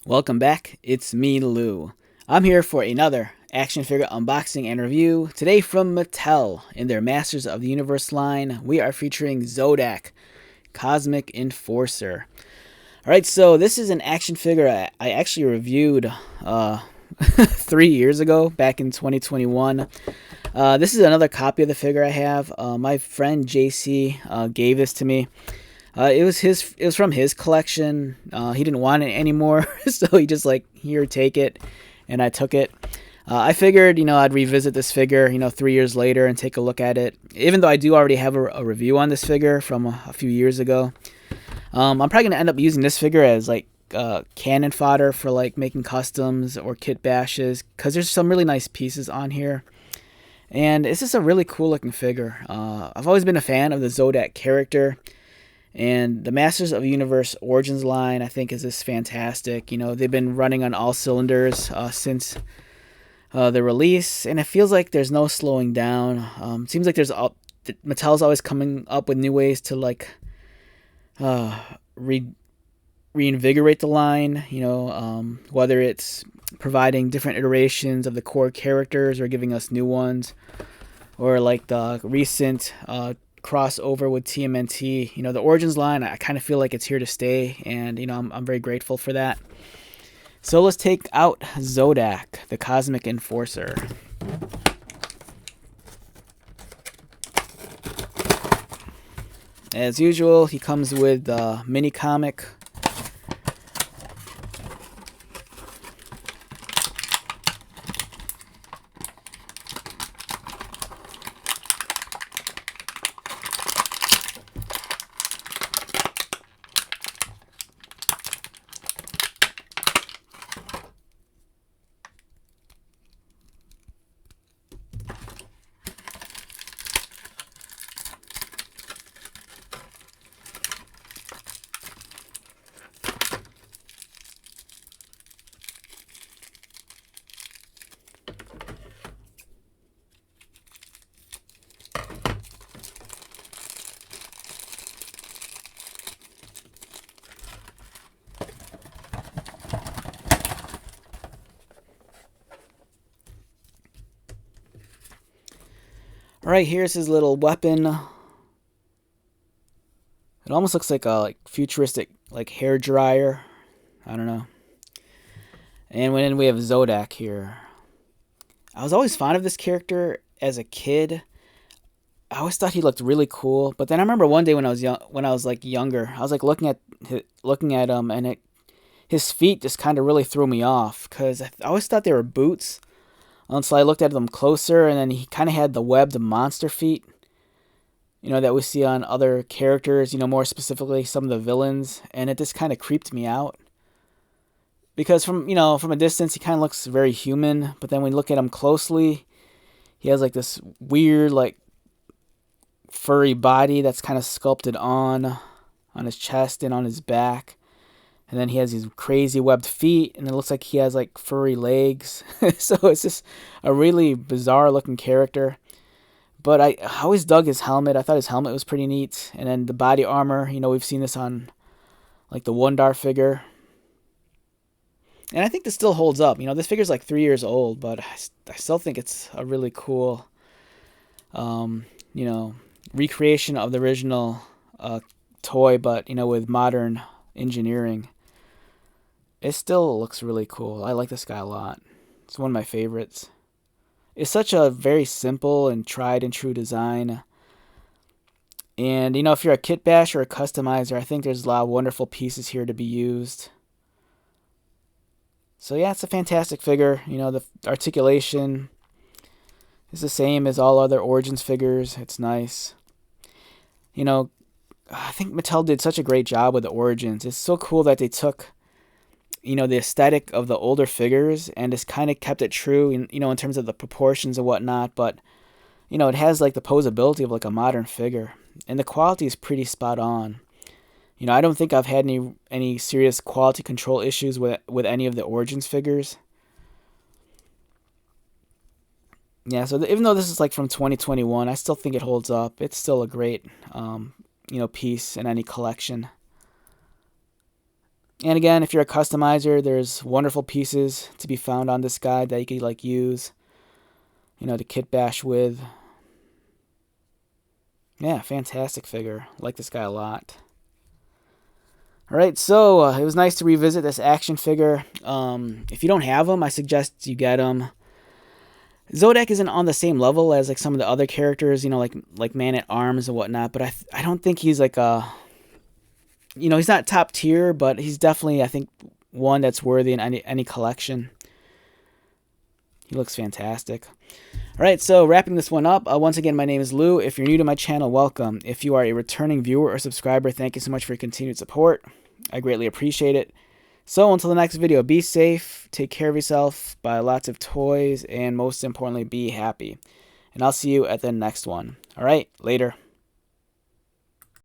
Welcome back, it's me, Lou. I'm here for another action figure unboxing and review. Today from Mattel, in their Masters of the Universe line, we are featuring Zodac, Cosmic Enforcer. Alright, so this is an action figure I actually reviewed 3 years ago, back in 2021. This is another copy of the figure I have. My friend JC gave this to me. It was from his collection. He didn't want it anymore, so he just like, here, take it, and I took it. I figured, I'd revisit this figure, 3 years later and take a look at it. Even though I do already have a review on this figure from a few years ago. I'm probably gonna end up using this figure as like cannon fodder for like making customs or kit bashes, because there's some really nice pieces on here. And it's just a really cool looking figure. I've always been a fan of the Zodac character. And the Masters of the Universe Origins line, I think, is just fantastic. They've been running on all cylinders since the release, and it feels like there's no slowing down. It seems like Mattel's always coming up with new ways to like reinvigorate the line. Whether it's providing different iterations of the core characters or giving us new ones, or like the recent crossover with TMNT. The Origins line, I kind of feel like it's here to stay, and I'm very grateful for that. So let's take out Zodac, the Cosmic Enforcer. As usual, he comes with the mini comic. Alright, here's his little weapon. It almost looks like a futuristic hair dryer. I don't know. And then we have Zodac here. I was always fond of this character as a kid. I always thought he looked really cool. But then I remember one day when I was younger, I was looking at him, and his feet just kind of really threw me off, because I always thought they were boots until I looked at them closer, and then he kind of had the webbed monster feet, that we see on other characters, more specifically some of the villains, and it just kind of creeped me out. Because from a distance, he kind of looks very human, but then when you look at him closely, he has this weird furry body that's kind of sculpted on his chest and on his back. And then he has these crazy webbed feet, and it looks like he has furry legs. So it's just a really bizarre looking character. But I always dug his helmet. I thought his helmet was pretty neat. And then the body armor, we've seen this on the Wondar figure. And I think this still holds up. This figure's 3 years old, but I still think it's a really cool, recreation of the original toy, but, with modern engineering. It still looks really cool. I like this guy a lot. It's one of my favorites. It's such a very simple and tried and true design. And, if you're a kit bash or a customizer, I think there's a lot of wonderful pieces here to be used. So yeah, it's a fantastic figure. The articulation is the same as all other Origins figures. It's nice. I think Mattel did such a great job with the Origins. It's so cool that they took the aesthetic of the older figures and just kind of kept it true in terms of the proportions and whatnot, but it has the posability of a modern figure, and the quality is pretty spot on. I don't think I've had any serious quality control issues with any of the Origins figures. Yeah, so even though this is from 2021, I still think it holds up. It's still a great piece in any collection. And again, if you're a customizer, there's wonderful pieces to be found on this guide that you could like use, to kit bash with. Yeah, fantastic figure. Like this guy a lot. Alright, so it was nice to revisit this action figure. If you don't have him, I suggest you get him. Zodac isn't on the same level as like some of the other characters, like Man-at-Arms and whatnot, but I don't think he's like he's not top tier, but he's definitely, I think, one that's worthy in any collection. He looks fantastic. All right, so wrapping this one up, once again, my name is Lou. If you're new to my channel, welcome. If you are a returning viewer or subscriber, thank you so much for your continued support. I greatly appreciate it. So until the next video, be safe, take care of yourself, buy lots of toys, and most importantly, be happy. And I'll see you at the next one. All right, later.